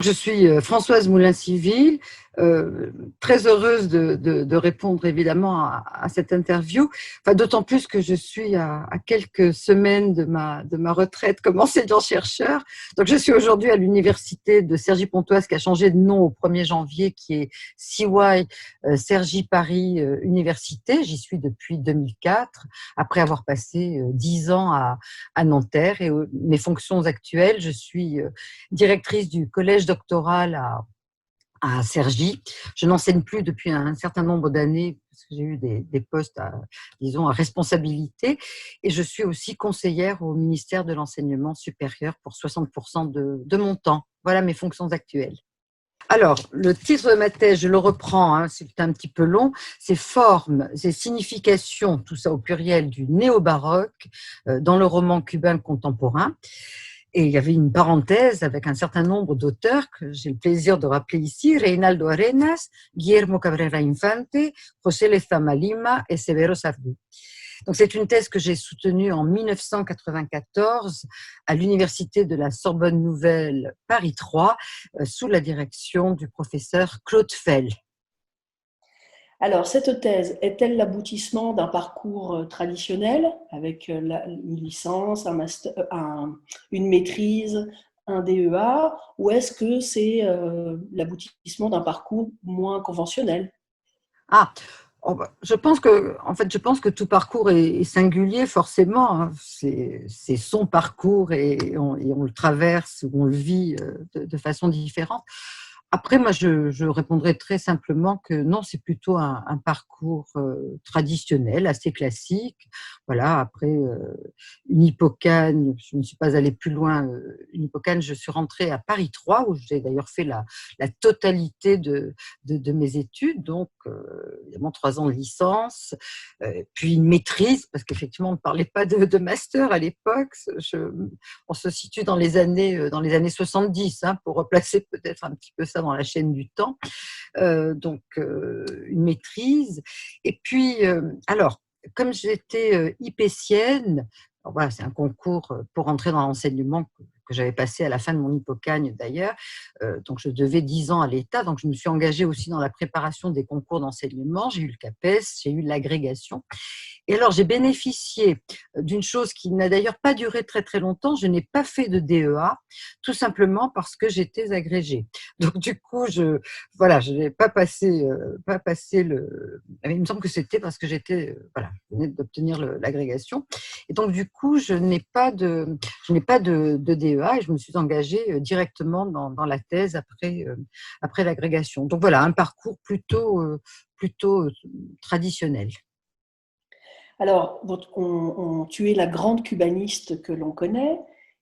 Je suis Françoise Moulin-Civil, très heureuse de répondre évidemment à cette interview, enfin, d'autant plus que je suis à quelques semaines de ma retraite comme enseignant-chercheur. Donc je suis aujourd'hui à l'université de Cergy-Pontoise qui a changé de nom au 1er janvier, qui est CY Cergy Paris Université. J'y suis depuis 2004, après avoir passé 10 ans à Nanterre. Et mes fonctions actuelles, je suis directrice du collège doctoral à Cergy. Je n'enseigne plus depuis un certain nombre d'années parce que j'ai eu des postes disons, à responsabilité, et je suis aussi conseillère au ministère de l'enseignement supérieur pour 60% de mon temps. Voilà mes fonctions actuelles. Alors, le titre de ma thèse, je le reprends, hein, c'est un petit peu long, c'est Formes et significations, tout ça au pluriel, du néo-baroque dans le roman cubain contemporain. Et il y avait une parenthèse avec un certain nombre d'auteurs que j'ai le plaisir de rappeler ici: Reinaldo Arenas, Guillermo Cabrera Infante, José Lezama Lima et Severo Sardu. Donc c'est une thèse que j'ai soutenue en 1994 à l'université de la Sorbonne Nouvelle Paris 3 sous la direction du professeur Claude Fell. Alors, cette thèse est-elle l'aboutissement d'un parcours traditionnel avec une licence, une maîtrise, un DEA, ou est-ce que c'est l'aboutissement d'un parcours moins conventionnel? Ah, oh bah, je pense que tout parcours est singulier forcément, hein. C'est son parcours et on le traverse ou on le vit de façon différente. Après, moi, je répondrai très simplement que non, c'est plutôt un parcours traditionnel, assez classique. Voilà, après une Hippocane, je ne suis pas allée plus loin. Une Hippocane, je suis rentrée à Paris 3, où j'ai d'ailleurs fait la totalité de mes études, donc évidemment 3 ans de licence, puis une maîtrise, parce qu'effectivement, on ne parlait pas de master à l'époque. On se situe dans les années 70, hein, pour replacer peut-être un petit peu ça dans la chaîne du temps. Donc, une maîtrise. Et puis, alors, comme j'étais hypécienne, voilà, c'est un concours pour entrer dans l'enseignement que j'avais passé à la fin de mon Hippocagne d'ailleurs, donc je devais 10 ans à l'État, donc je me suis engagée aussi dans la préparation des concours d'enseignement. J'ai eu le CAPES, j'ai eu l'agrégation. Et alors, j'ai bénéficié d'une chose qui n'a d'ailleurs pas duré très très longtemps. Je n'ai pas fait de DEA, tout simplement parce que j'étais agrégée. Donc du coup, voilà, je n'ai pas passé le. Il me semble que c'était parce que voilà, je venais d'obtenir l'agrégation. Et donc du coup, je n'ai pas de DEA, et je me suis engagée directement dans la thèse après l'agrégation. Donc voilà, un parcours plutôt traditionnel. Alors, tu es la grande cubaniste que l'on connaît,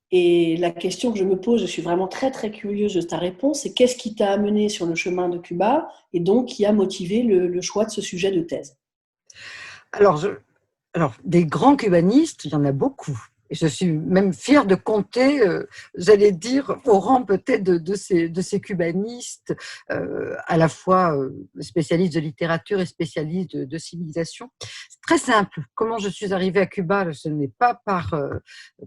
et la question que je me pose, je suis vraiment très très curieuse de ta réponse, c'est qu'est-ce qui t'a amené sur le chemin de Cuba et donc qui a motivé le choix de ce sujet de thèse? Alors, des grands cubanistes, il y en a beaucoup. Et je suis même fière de compter, j'allais dire, au rang peut-être de ces cubanistes, à la fois spécialistes de littérature et spécialistes de civilisation. C'est très simple. Comment je suis arrivée à Cuba, ce n'est pas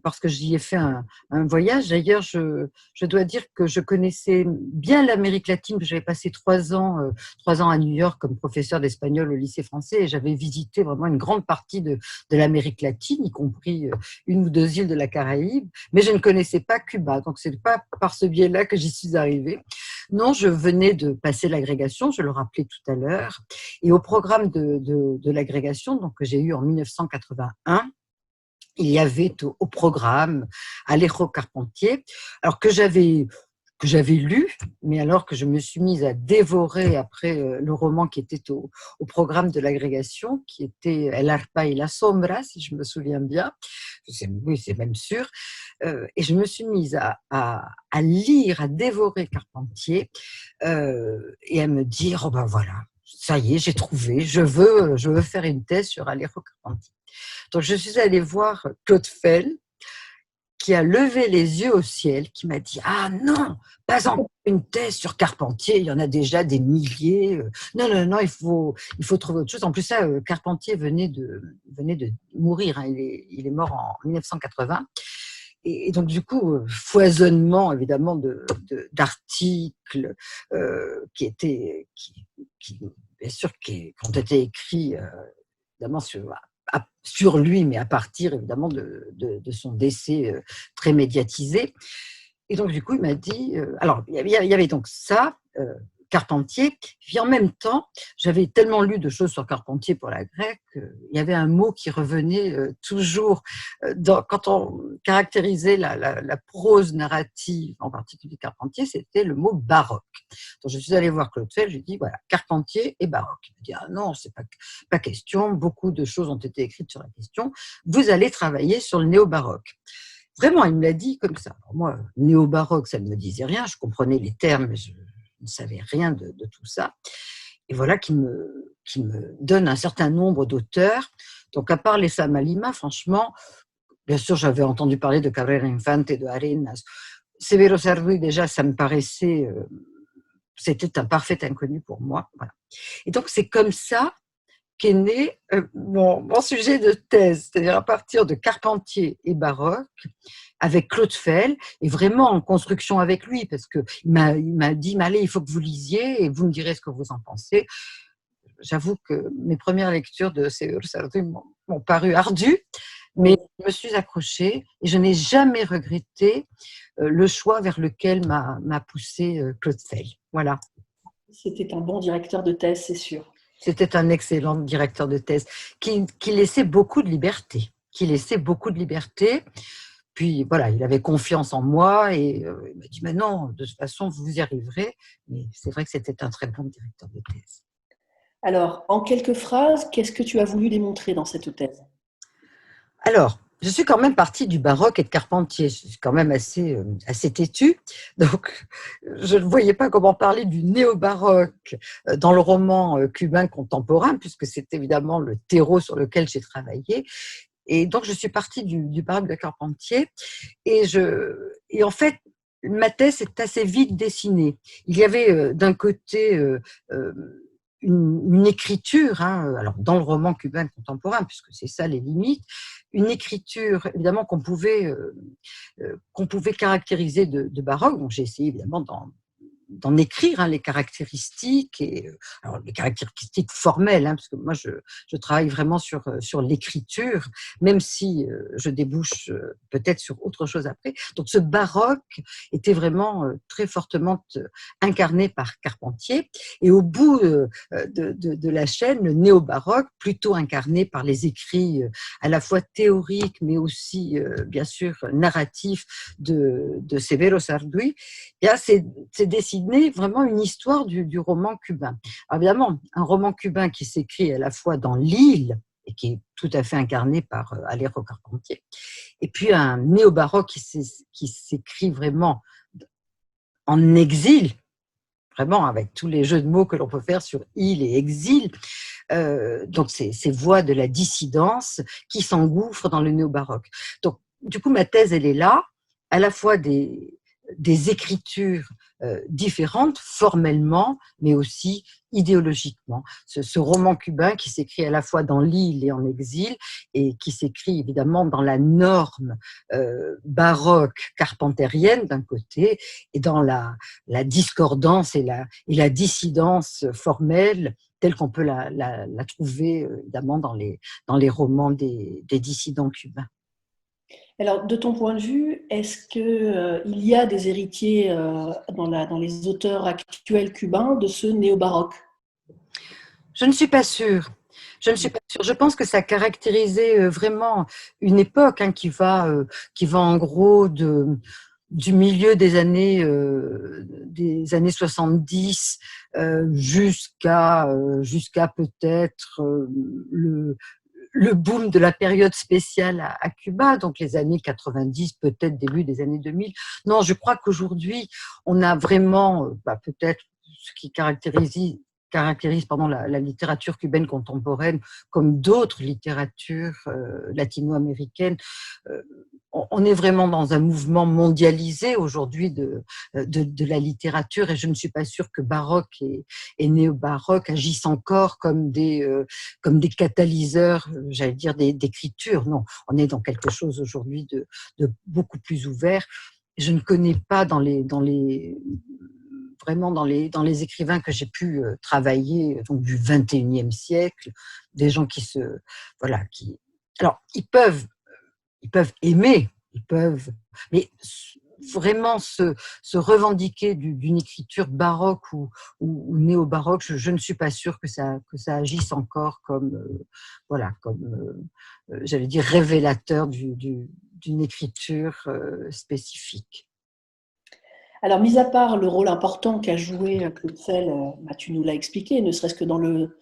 parce que j'y ai fait un voyage. D'ailleurs, je dois dire que je connaissais bien l'Amérique latine, que j'avais passé 3 ans à New York comme professeur d'espagnol au lycée français, et j'avais visité vraiment une grande partie de l'Amérique latine, y compris une ou 2 îles de la Caraïbe, mais je ne connaissais pas Cuba. Donc, c'est pas par ce biais-là que j'y suis arrivée. Non, je venais de passer l'agrégation, je le rappelais tout à l'heure, et au programme de l'agrégation, donc, que j'ai eu en 1981, il y avait au programme Alejo Carpentier, alors que j'avais lu, mais alors que je me suis mise à dévorer après le roman qui était au programme de l'agrégation, qui était El Arpa y la Sombra, si je me souviens bien. Oui, c'est même sûr. Et je me suis mise à lire, à dévorer Carpentier, et à me dire, oh ben voilà, ça y est, j'ai trouvé, je veux faire une thèse sur Alejo Carpentier. Donc je suis allée voir Claude Fell, qui a levé les yeux au ciel, qui m'a dit: «Ah non, pas encore une thèse sur Carpentier, il y en a déjà des milliers. Non, non, non, il faut trouver autre chose.» En plus, ça, Carpentier venait de mourir, hein, il est mort en 1980. Et donc, du coup, foisonnement, évidemment, d'articles bien sûr, qui ont été écrits, évidemment, sur lui, mais à partir, évidemment, de son décès très médiatisé. Et donc, du coup, il m'a dit… alors, il y avait donc ça, Carpentier, puis en même temps, j'avais tellement lu de choses sur Carpentier pour la grecque, il y avait un mot qui revenait toujours quand on caractérisait la prose narrative, en particulier Carpentier, c'était le mot baroque. Donc, je suis allée voir Claude Fell, je lui ai dit, voilà, Carpentier et baroque. Il m'a dit, ah non, c'est pas question, beaucoup de choses ont été écrites sur la question, vous allez travailler sur le néo-baroque. Vraiment, il me l'a dit comme ça. Alors moi, néo-baroque, ça ne me disait rien, je comprenais les termes, mais je ne savais rien de tout ça. Et voilà qui me donne un certain nombre d'auteurs. Donc, à part les Samalima, franchement, bien sûr, j'avais entendu parler de Cabrera Infante et de Arenas. Severo Sarduy, déjà, ça me paraissait… c'était un parfait inconnu pour moi. Voilà. Et donc, c'est comme ça qu'est né mon sujet de thèse, c'est-à-dire à partir de Carpentier et baroque, avec Claude Fell, et vraiment en construction avec lui, parce qu'il m'a dit, mais allez, il faut que vous lisiez, et vous me direz ce que vous en pensez. J'avoue que mes premières lectures de Severo Sarduy m'ont paru ardues, mais je me suis accrochée, et je n'ai jamais regretté le choix vers lequel m'a poussé Claude Fell. Voilà. C'était un bon directeur de thèse, c'est sûr. C'était un excellent directeur de thèse qui laissait beaucoup de liberté. Puis voilà, il avait confiance en moi et il m'a dit, mais non, de toute façon, vous y arriverez. Mais c'est vrai que c'était un très bon directeur de thèse. Alors, en quelques phrases, qu'est-ce que tu as voulu démontrer dans cette thèse? Alors, je suis quand même partie du baroque et de Carpentier. Je suis quand même assez têtue. Donc, je ne voyais pas comment parler du néo-baroque dans le roman cubain contemporain, puisque c'est évidemment le terreau sur lequel j'ai travaillé. Et donc, je suis partie du baroque de Carpentier. Et en fait, ma thèse est assez vite dessinée. Il y avait d'un côté une écriture, alors dans le roman cubain contemporain, puisque c'est ça les limites, une écriture évidemment qu'on pouvait caractériser de baroque. Donc j'ai essayé évidemment d'en écrire les caractéristiques, alors les caractéristiques formelles, parce que moi je travaille vraiment sur l'écriture, même si je débouche peut-être sur autre chose après. Donc ce baroque était vraiment très fortement incarné par Carpentier, et au bout de la chaîne, le néo-baroque, plutôt incarné par les écrits à la fois théoriques, mais aussi bien sûr narratifs de Severo Sarduy. C'est dessiné vraiment une histoire du roman cubain. Alors évidemment, un roman cubain qui s'écrit à la fois dans l'île et qui est tout à fait incarné par Alejo Carpentier, et puis un néo-baroque qui s'écrit vraiment en exil, vraiment avec tous les jeux de mots que l'on peut faire sur île et exil. Donc ces voix de la dissidence qui s'engouffrent dans le néo-baroque. Donc du coup, ma thèse, elle est là, à la fois des écritures différentes formellement, mais aussi idéologiquement. Ce roman cubain qui s'écrit à la fois dans l'île et en exil, et qui s'écrit évidemment dans la norme baroque carpentérienne d'un côté, et dans la discordance et la dissidence formelle telle qu'on peut la trouver évidemment dans les romans des dissidents cubains. Alors, de ton point de vue, est-ce qu'il y a des héritiers dans les auteurs actuels cubains de ce néo-baroque? Je ne suis pas sûre. Je pense que ça caractérisait vraiment une époque qui va en gros du milieu des années 70 jusqu'à peut-être le boom de la période spéciale à Cuba, donc les années 90, peut-être début des années 2000. Non, je crois qu'aujourd'hui, on a vraiment peut-être ce qui caractérise caractérise pardon, la littérature cubaine contemporaine comme d'autres littératures latino-américaines. On est vraiment dans un mouvement mondialisé aujourd'hui de la littérature et je ne suis pas sûre que baroque et néo-baroque agissent encore comme des catalyseurs, j'allais dire, d'écriture. Non, on est dans quelque chose aujourd'hui de beaucoup plus ouvert. Je ne connais pas vraiment dans les écrivains que j'ai pu travailler donc du 21e siècle, des gens voilà, alors ils peuvent aimer, mais vraiment se revendiquer d'une écriture baroque ou néo-baroque, je ne suis pas sûre que ça agisse encore comme, voilà, comme, j'allais dire, révélateur d'une écriture spécifique. Alors, mis à part le rôle important qu'a joué Claude Sell, tu nous l'as expliqué, ne serait-ce que dans le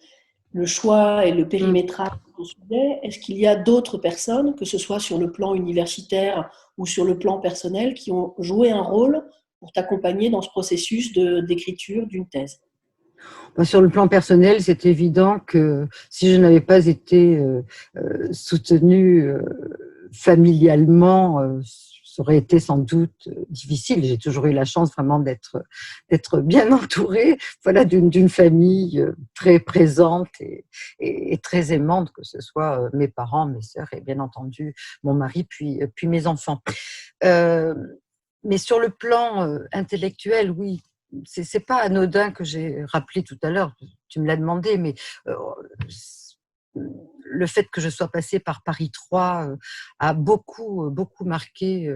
choix et le Mm. périmétrage de ton sujet, est-ce qu'il y a d'autres personnes, que ce soit sur le plan universitaire ou sur le plan personnel, qui ont joué un rôle pour t'accompagner dans ce processus d'écriture d'une thèse? Sur le plan personnel, c'est évident que si je n'avais pas été soutenue familialement, ça aurait été sans doute difficile. J'ai toujours eu la chance vraiment d'être bien entourée, voilà, d'une famille très présente et très aimante, que ce soit mes parents, mes sœurs et bien entendu mon mari, puis mes enfants. Euh, mais sur le plan intellectuel, oui, c'est pas anodin que j'ai rappelé tout à l'heure. Tu me l'as demandé, mais euh, le fait que je sois passée par Paris 3 a beaucoup marqué,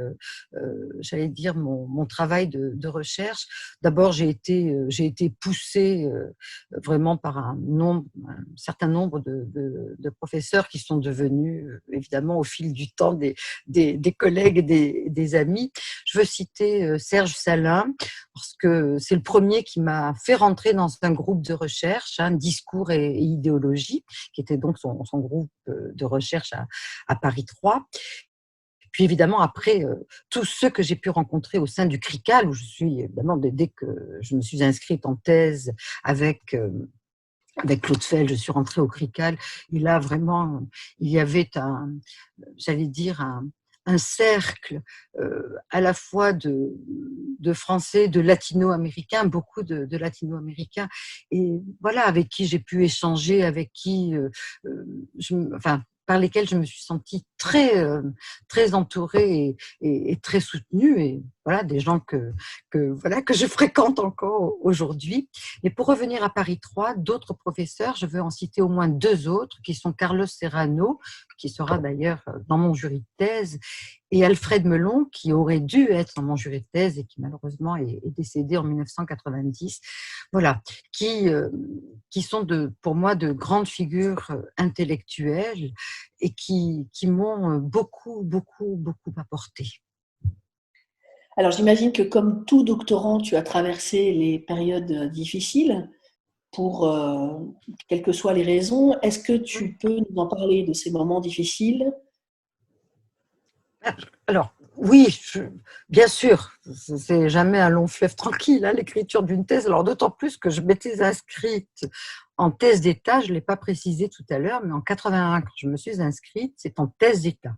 j'allais dire, mon travail de recherche. D'abord, j'ai été poussée vraiment par un certain nombre de professeurs qui sont devenus, évidemment, au fil du temps, des collègues et des amis. Je veux citer Serge Salin, parce que c'est le premier qui m'a fait rentrer dans un groupe de recherche, Discours et idéologie, qui était donc son groupe de recherche à Paris 3. Puis évidemment, après, tous ceux que j'ai pu rencontrer au sein du CRICAL, où je suis évidemment, dès que je me suis inscrite en thèse avec Claude Fell, je suis rentrée au CRICAL. Il y avait j'allais dire, un cercle à la fois de Français, de Latino-Américains, beaucoup de Latino-Américains, et voilà, avec qui j'ai pu échanger, avec qui, enfin, par lesquels je me suis sentie très entourée et très soutenue, et voilà, des gens voilà, que je fréquente encore aujourd'hui. Mais pour revenir à Paris 3, d'autres professeurs, je veux en citer au moins deux autres, qui sont Carlos Serrano, qui sera d'ailleurs dans mon jury de thèse, et Alfred Melon, qui aurait dû être dans mon jury de thèse et qui malheureusement est décédé en 1990. Voilà, qui sont pour moi de grandes figures intellectuelles et qui m'ont beaucoup apporté. Alors, j'imagine que comme tout doctorant, tu as traversé les périodes difficiles pour quelles que soient les raisons. Est-ce que tu peux nous en parler de ces moments difficiles? Alors, oui, bien sûr, c'est jamais un long fleuve tranquille, l'écriture d'une thèse. Alors, d'autant plus que je m'étais inscrite en thèse d'État, je ne l'ai pas précisé tout à l'heure, mais en 81, quand je me suis inscrite, c'est en thèse d'État.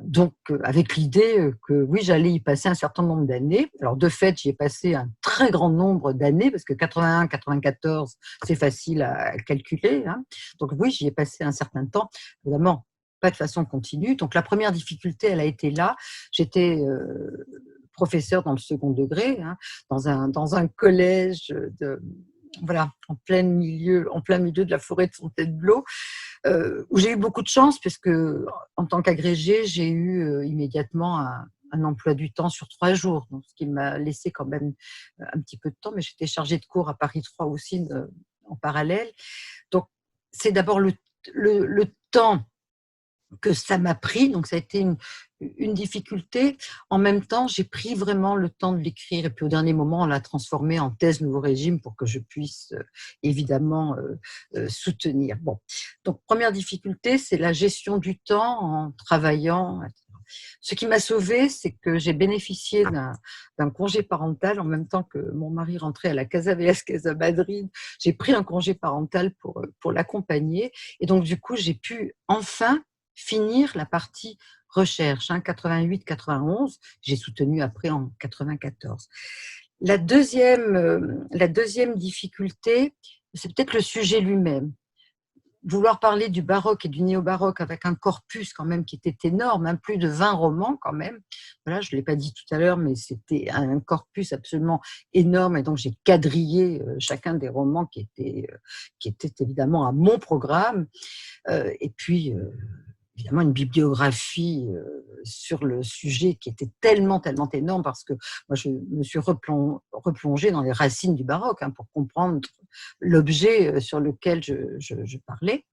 Donc, avec l'idée que oui, j'allais y passer un certain nombre d'années. Alors, de fait, j'y ai passé un très grand nombre d'années, parce que 81, 94, c'est facile à calculer. Donc, oui, j'y ai passé un certain temps. Évidemment, pas de façon continue. Donc, la première difficulté, elle a été là. J'étais professeur dans le second degré, dans un collège voilà, en plein milieu de la forêt de Fontainebleau, où j'ai eu beaucoup de chance, puisque en tant qu'agrégée, j'ai eu immédiatement un emploi du temps sur 3 jours, donc ce qui m'a laissé quand même un petit peu de temps, mais j'étais chargée de cours à Paris 3 aussi en parallèle. Donc, c'est d'abord le temps que ça m'a pris, donc ça a été une difficulté. En même temps, j'ai pris vraiment le temps de l'écrire, et puis au dernier moment, on l'a transformé en thèse nouveau régime pour que je puisse évidemment soutenir. Bon, donc première difficulté, c'est la gestion du temps en travaillant. Ce qui m'a sauvée, c'est que j'ai bénéficié d'un congé parental en même temps que mon mari rentrait à la Casa Velasquez à Madrid. J'ai pris un congé parental pour l'accompagner. Et donc, du coup, j'ai pu enfin finir la partie recherche, 88-91. J'ai soutenu après en 94. La deuxième difficulté, c'est peut-être le sujet lui-même. Vouloir parler du baroque et du néo-baroque avec un corpus quand même qui était énorme, hein, plus de 20 romans quand même. Voilà, je ne l'ai pas dit tout à l'heure, mais c'était un corpus absolument énorme et donc j'ai quadrillé chacun des romans qui étaient évidemment à mon programme. Et puis, évidemment, une bibliographie sur le sujet qui était tellement énorme parce que moi, je me suis replongée dans les racines du baroque hein, pour comprendre l'objet sur lequel je parlais.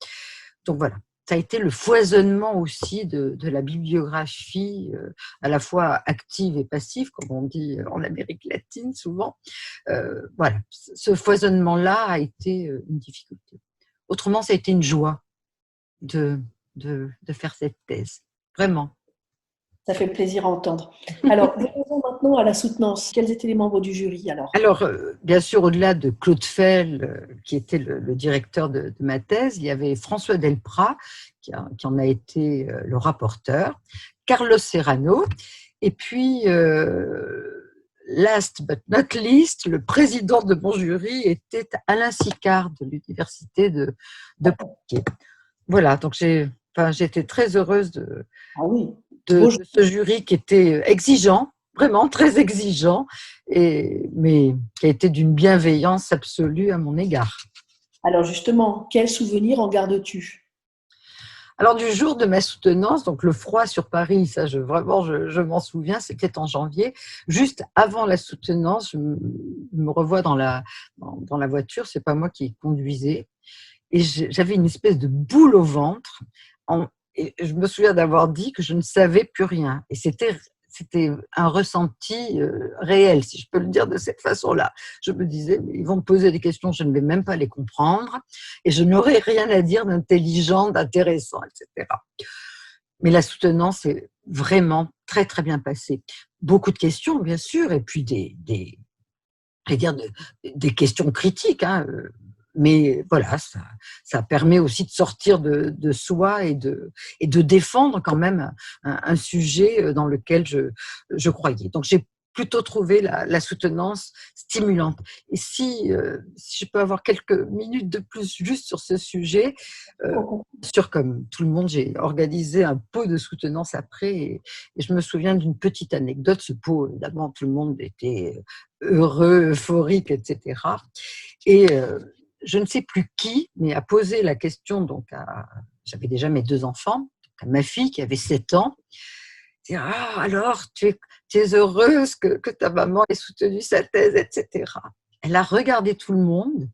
Donc voilà, ça a été le foisonnement aussi de la bibliographie, à la fois active et passive, comme on dit en Amérique latine souvent. Voilà, ce foisonnement-là a été une difficulté. Autrement, ça a été une joie de faire cette thèse. Vraiment. Ça fait plaisir à entendre. Alors, venons maintenant à la soutenance. Quels étaient les membres du jury alors? Alors, bien sûr, au-delà de Claude Fell, qui était le directeur de ma thèse, il y avait François Delprat, qui en a été le rapporteur, Carlos Serrano, et puis, last but not least, le président de mon jury était Alain Sicard de l'université de Poitiers. Voilà, donc j'étais très heureuse de ce jury qui était exigeant, vraiment très exigeant, mais qui a été d'une bienveillance absolue à mon égard. Alors justement, quel souvenir en gardes-tu? Alors du jour de ma soutenance, donc le froid sur Paris, ça je m'en souviens, c'était en janvier. Juste avant la soutenance, je me revois dans la voiture, c'est pas moi qui conduisais, et j'avais une espèce de boule au ventre. Et je me souviens d'avoir dit que je ne savais plus rien. Et c'était un ressenti réel, si je peux le dire de cette façon-là. Je me disais, mais ils vont me poser des questions, je ne vais même pas les comprendre, et je n'aurai rien à dire d'intelligent, d'intéressant, etc. Mais la soutenance est vraiment très, très bien passée. Beaucoup de questions, bien sûr, et puis des questions critiques, hein, mais voilà, ça permet aussi de sortir de soi et de défendre quand même un sujet dans lequel je croyais. Donc, j'ai plutôt trouvé la soutenance stimulante. Et si je peux avoir quelques minutes de plus juste sur ce sujet, sûr, comme tout le monde, j'ai organisé un pot de soutenance après et je me souviens d'une petite anecdote. Ce pot, évidemment, tout le monde était heureux, euphorique, etc. Et je ne sais plus qui, mais a posé la question, donc j'avais déjà mes 2 enfants, à ma fille qui avait 7 ans. Ah, alors, tu es heureuse que ta maman ait soutenu sa thèse, etc. Elle a regardé tout le monde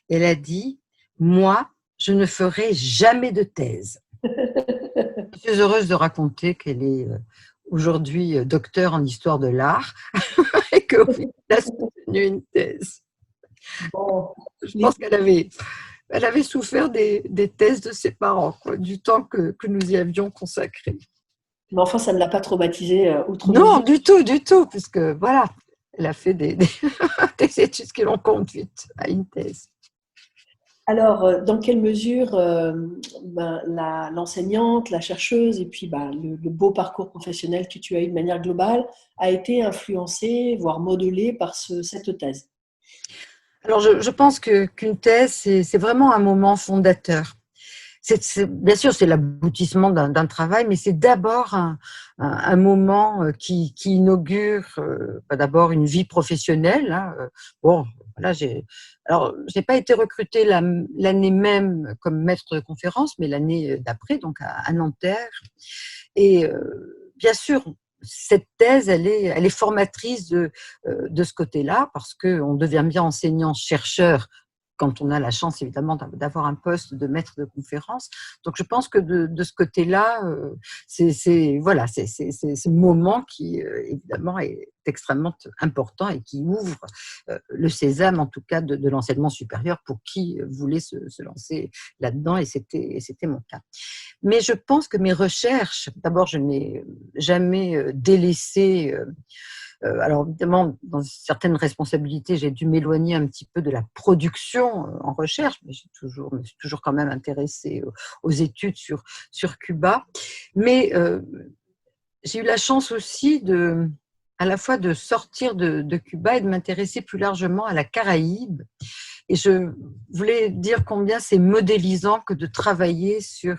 et elle a dit, moi, je ne ferai jamais de thèse. Je suis heureuse de raconter qu'elle est aujourd'hui docteure en histoire de l'art et qu'elle a soutenu une thèse. Bon. Je pense qu'elle avait souffert des thèses de ses parents, quoi, du temps que nous y avions consacré. Mais enfin, ça ne l'a pas traumatisée outre Non, mesure. du tout, puisque voilà, elle a fait des études qui l'ont conduite à une thèse. Alors, dans quelle mesure l'enseignante, la chercheuse et puis le beau parcours professionnel que tu as eu de manière globale a été influencé, voire modelé par cette thèse? Alors, je pense qu'une thèse, c'est vraiment un moment fondateur. Bien sûr, c'est l'aboutissement d'un travail, mais c'est d'abord un moment qui inaugure d'abord une vie professionnelle. Hein. Bon, voilà, j'ai pas été recrutée l'année même comme maître de conférence, mais l'année d'après, donc à Nanterre. Et bien sûr, cette thèse, elle est formatrice de ce côté-là, parce qu'on devient bien enseignant-chercheur quand on a la chance évidemment d'avoir un poste de maître de conférence. Donc je pense que de ce côté-là, voilà, c'est ce moment qui évidemment est extrêmement important et qui ouvre le sésame, en tout cas, de l'enseignement supérieur pour qui voulait se lancer là-dedans, et c'était mon cas. Mais je pense que mes recherches, d'abord, je n'ai jamais délaissé. Alors évidemment, dans certaines responsabilités, j'ai dû m'éloigner un petit peu de la production en recherche, mais me suis toujours quand même intéressée aux études sur Cuba. Mais j'ai eu la chance aussi à la fois de sortir de Cuba et de m'intéresser plus largement à la Caraïbe. Et je voulais dire combien c'est modélisant que de travailler sur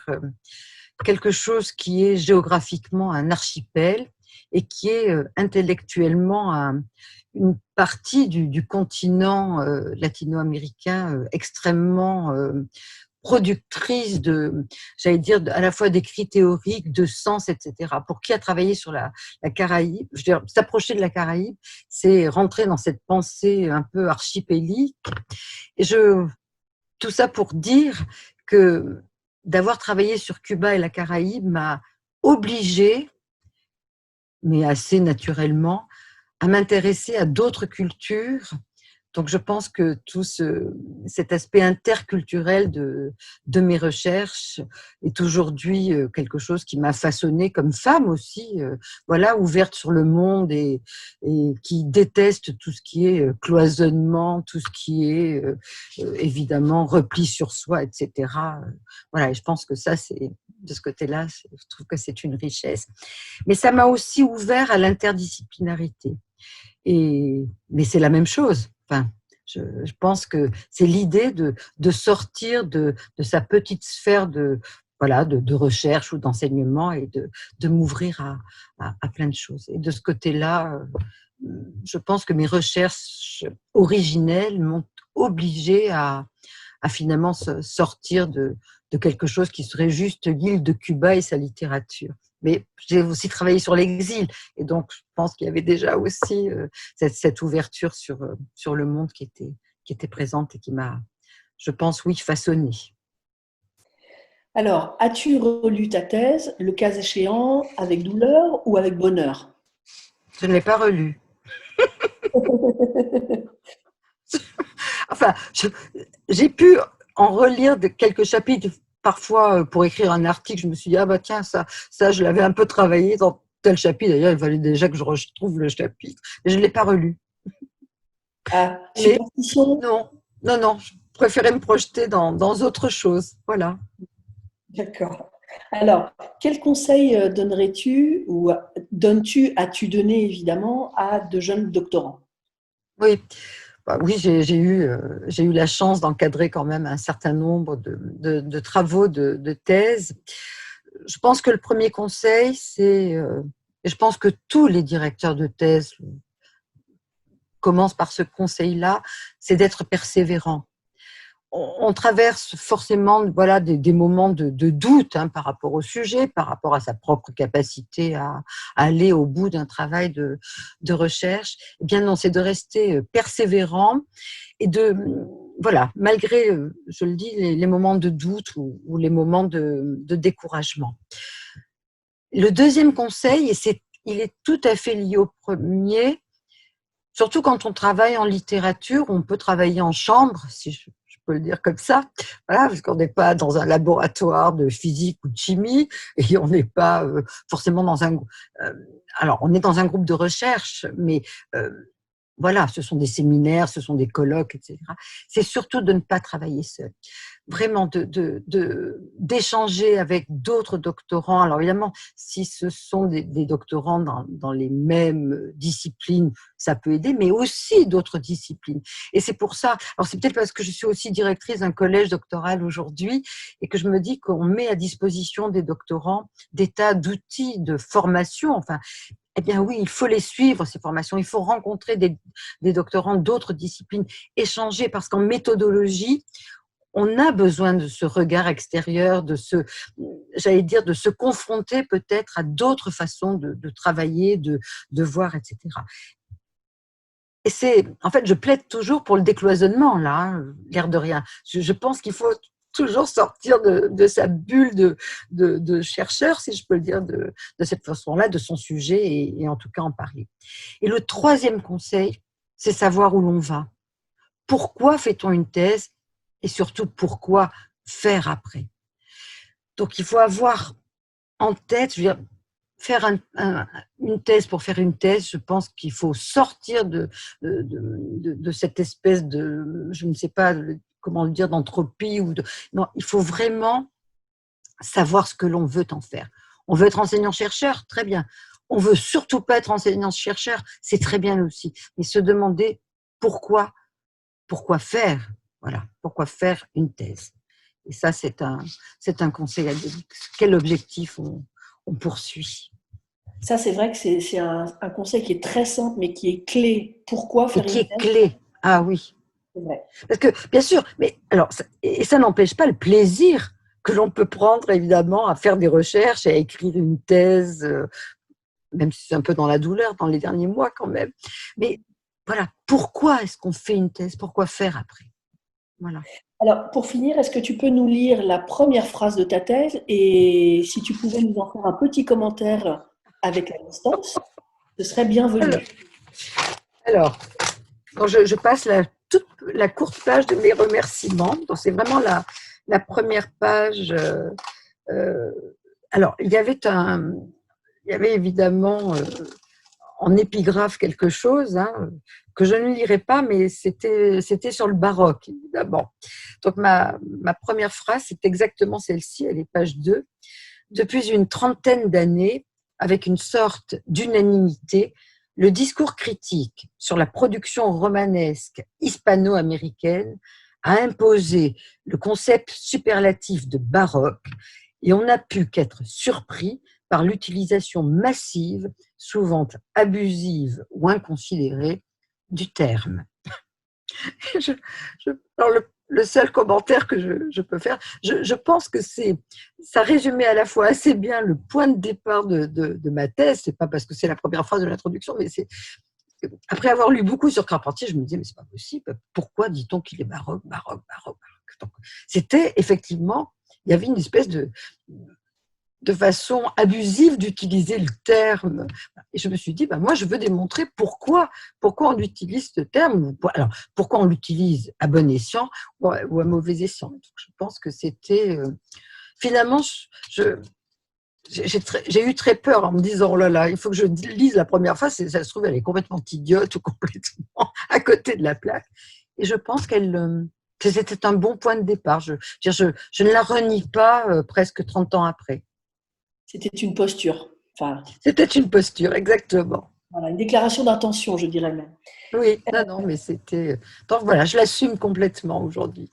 quelque chose qui est géographiquement un archipel et qui est intellectuellement une partie du continent latino-américain extrêmement productrice j'allais dire, à la fois d'écrits théoriques, de sens, etc. Pour qui a travaillé sur la Caraïbe, je veux dire, s'approcher de la Caraïbe, c'est rentrer dans cette pensée un peu archipélique. Et tout ça pour dire que d'avoir travaillé sur Cuba et la Caraïbe m'a obligée, mais assez naturellement, à m'intéresser à d'autres cultures. Donc je pense que tout cet aspect interculturel de mes recherches est aujourd'hui quelque chose qui m'a façonnée comme femme aussi, voilà, ouverte sur le monde et qui déteste tout ce qui est cloisonnement, tout ce qui est évidemment repli sur soi, etc. Voilà, et je pense que ça, de ce côté-là, je trouve que c'est une richesse. Mais ça m'a aussi ouvert à l'interdisciplinarité. Mais c'est la même chose. Enfin, je pense que c'est l'idée de sortir de sa petite sphère voilà, de recherche ou d'enseignement et de m'ouvrir à plein de choses. Et de ce côté-là, je pense que mes recherches originelles m'ont obligée à finalement sortir de quelque chose qui serait juste l'île de Cuba et sa littérature. Mais j'ai aussi travaillé sur l'exil, et donc je pense qu'il y avait déjà aussi cette ouverture sur le monde qui était présente et qui m'a, je pense, oui, façonnée. Alors, as-tu relu ta thèse, le cas échéant, avec douleur ou avec bonheur? Je ne l'ai pas relue. Enfin, j'ai pu en relire quelques chapitres. Parfois, pour écrire un article, je me suis dit, ah bah tiens, ça je l'avais un peu travaillé dans tel chapitre. D'ailleurs, il fallait déjà que je retrouve le chapitre. Mais je ne l'ai pas relu. Ah, Mais superstition? non, non, non, je préférais me projeter dans autre chose. Voilà. D'accord. Alors, quel conseil donnerais-tu ou as-tu donné évidemment à de jeunes doctorants? Oui, bah, oui, j'ai eu la chance d'encadrer quand même un certain nombre de travaux de thèse. Je pense que le premier conseil, et je pense que tous les directeurs de thèse commencent par ce conseil-là, c'est d'être persévérant. On traverse forcément, voilà, des moments de doute par rapport au sujet, par rapport à sa propre capacité à aller au bout d'un travail de recherche. Eh bien non, c'est de rester persévérant et voilà, malgré, je le dis, les moments de doute ou les moments de découragement. Le deuxième conseil, il est tout à fait lié au premier, surtout quand on travaille en littérature, on peut travailler en chambre, si je peux le dire comme ça, voilà, parce qu'on n'est pas dans un laboratoire de physique ou de chimie, et on n'est pas forcément alors on est dans un groupe de recherche, mais voilà, ce sont des séminaires, ce sont des colloques, etc. C'est surtout de ne pas travailler seul. Vraiment d'échanger avec d'autres doctorants. Alors évidemment, si ce sont des doctorants dans les mêmes disciplines, ça peut aider, mais aussi d'autres disciplines. Et c'est pour ça, alors c'est peut-être parce que je suis aussi directrice d'un collège doctoral aujourd'hui et que je me dis qu'on met à disposition des doctorants des tas d'outils de formation, enfin, eh bien oui, il faut les suivre, ces formations, il faut rencontrer des doctorants d'autres disciplines, échanger, parce qu'en méthodologie, on a besoin de ce regard extérieur, j'allais dire, de se confronter peut-être à d'autres façons de travailler, de voir, etc. en fait, je plaide toujours pour le décloisonnement, là, hein, l'air de rien. Je pense qu'il faut toujours sortir de sa bulle de chercheur, si je peux le dire de cette façon-là, de son sujet et en tout cas en parler. Et le troisième conseil, c'est savoir où l'on va. Pourquoi fait-on une thèse et surtout pourquoi faire après? Donc, il faut avoir en tête, je veux dire, faire une thèse pour faire une thèse, je pense qu'il faut sortir de cette espèce de, je ne sais pas comment le dire, d'entropie. Non, il faut vraiment savoir ce que l'on veut en faire. On veut être enseignant-chercheur, très bien. On veut surtout pas être enseignant-chercheur, c'est très bien aussi. Mais se demander pourquoi faire, voilà, pourquoi faire une thèse. Et ça, c'est un conseil à donner. Quel objectif on poursuit? Ça, c'est vrai que c'est un conseil qui est très simple, mais qui est clé. Pourquoi Et faire qui une est thèse? clé. Ah oui. C'est vrai. Parce que, bien sûr, mais alors, et ça n'empêche pas le plaisir que l'on peut prendre, évidemment, à faire des recherches, à écrire une thèse, même si c'est un peu dans la douleur dans les derniers mois quand même. Mais voilà, pourquoi est-ce qu'on fait une thèse? Pourquoi faire après? Voilà. Alors, pour finir, est-ce que tu peux nous lire la première phrase de ta thèse et si tu pouvais nous en faire un petit commentaire avec la distance, ce serait Alors, bienvenu. alors, quand je passe la courte page de mes remerciements, donc c'est vraiment la première page. Euh, alors, il y avait évidemment en épigraphe quelque chose que je ne lirai pas, mais c'était sur le baroque, évidemment. Donc, ma première phrase, c'est exactement celle-ci, elle est page 2. Depuis une trentaine d'années, avec une sorte d'unanimité, le discours critique sur la production romanesque hispano-américaine a imposé le concept superlatif de baroque et on n'a pu qu'être surpris par l'utilisation massive, souvent abusive ou inconsidérée, du terme. Je, alors le seul commentaire que je peux faire, je pense que ça résumait à la fois assez bien le point de départ de ma thèse. C'est pas parce que c'est la première phrase de l'introduction, mais c'est après avoir lu beaucoup sur Carpentier, je me disais mais c'est pas possible. Pourquoi dit-on qu'il est baroque, baroque, baroque, baroque? Donc, c'était effectivement, il y avait une espèce de façon abusive d'utiliser le terme. Et je me suis dit, moi, je veux démontrer pourquoi on utilise ce terme. Alors, pourquoi on l'utilise à bon escient ou à mauvais escient. Donc, je pense que c'était… finalement, j'ai eu très peur en me disant, oh là là, il faut que je lise la première fois, ça se trouve, elle est complètement idiote ou complètement à côté de la plaque. Et je pense que c'était un bon point de départ. Je ne la renie pas presque 30 ans après. C'était une posture, enfin, C'était une posture, exactement. voilà, une déclaration d'intention, je dirais même. Oui, non, mais c'était… Donc voilà, je l'assume complètement aujourd'hui.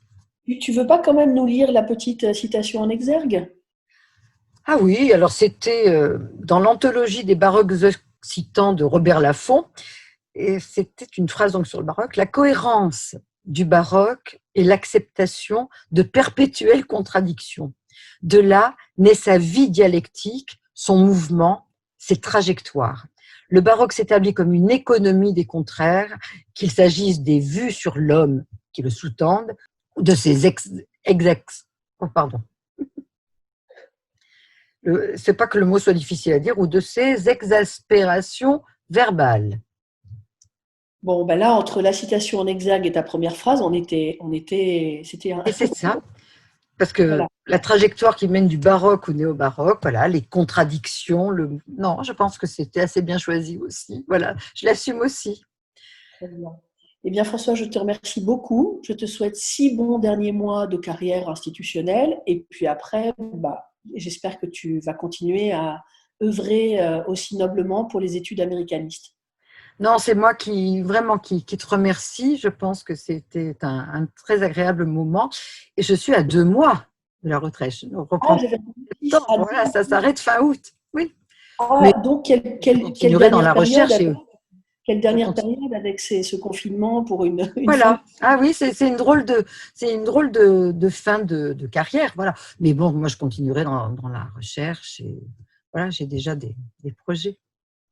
Tu veux pas quand même nous lire la petite citation en exergue? Ah oui, alors c'était dans l'anthologie des baroques occitans de Robert Laffont, et c'était une phrase donc sur le baroque, la cohérence du baroque est l'acceptation de perpétuelles contradictions. De là naît sa vie dialectique, son mouvement, ses trajectoires. Le baroque s'établit comme une économie des contraires, qu'il s'agisse des vues sur l'homme qui le sous-tendent, ou de ses pardon. C'est pas que le mot soit difficile à dire, ou de ses exaspérations verbales. Bon, ben là, entre la citation en exergue et ta première phrase, c'était un… Et c'est ça, parce que Voilà. la trajectoire qui mène du baroque au néo-baroque, voilà, les contradictions, non, je pense que c'était assez bien choisi aussi. Voilà, je l'assume aussi. Très bien. Eh bien, François, je te remercie beaucoup. Je te souhaite 6 bons derniers mois de carrière institutionnelle. Et puis après, j'espère que tu vas continuer à œuvrer aussi noblement pour les études américanistes. Non, c'est moi qui te remercie. Je pense que c'était un très agréable moment. Et je suis à 2 mois de la retraite. Je Ah, reprends j'avais le temps. Voilà, ça s'arrête fin août. Oui. Mais donc, je continuerai dans la recherche. quelle Je dernière continue. période avec ce confinement pour une fin de… Voilà. Ah oui, c'est une drôle de fin de carrière. Voilà. Mais bon, moi, je continuerai dans la recherche. Et voilà, j'ai déjà des projets.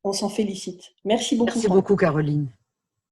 On s'en félicite. Merci beaucoup, Merci François. beaucoup, Caroline.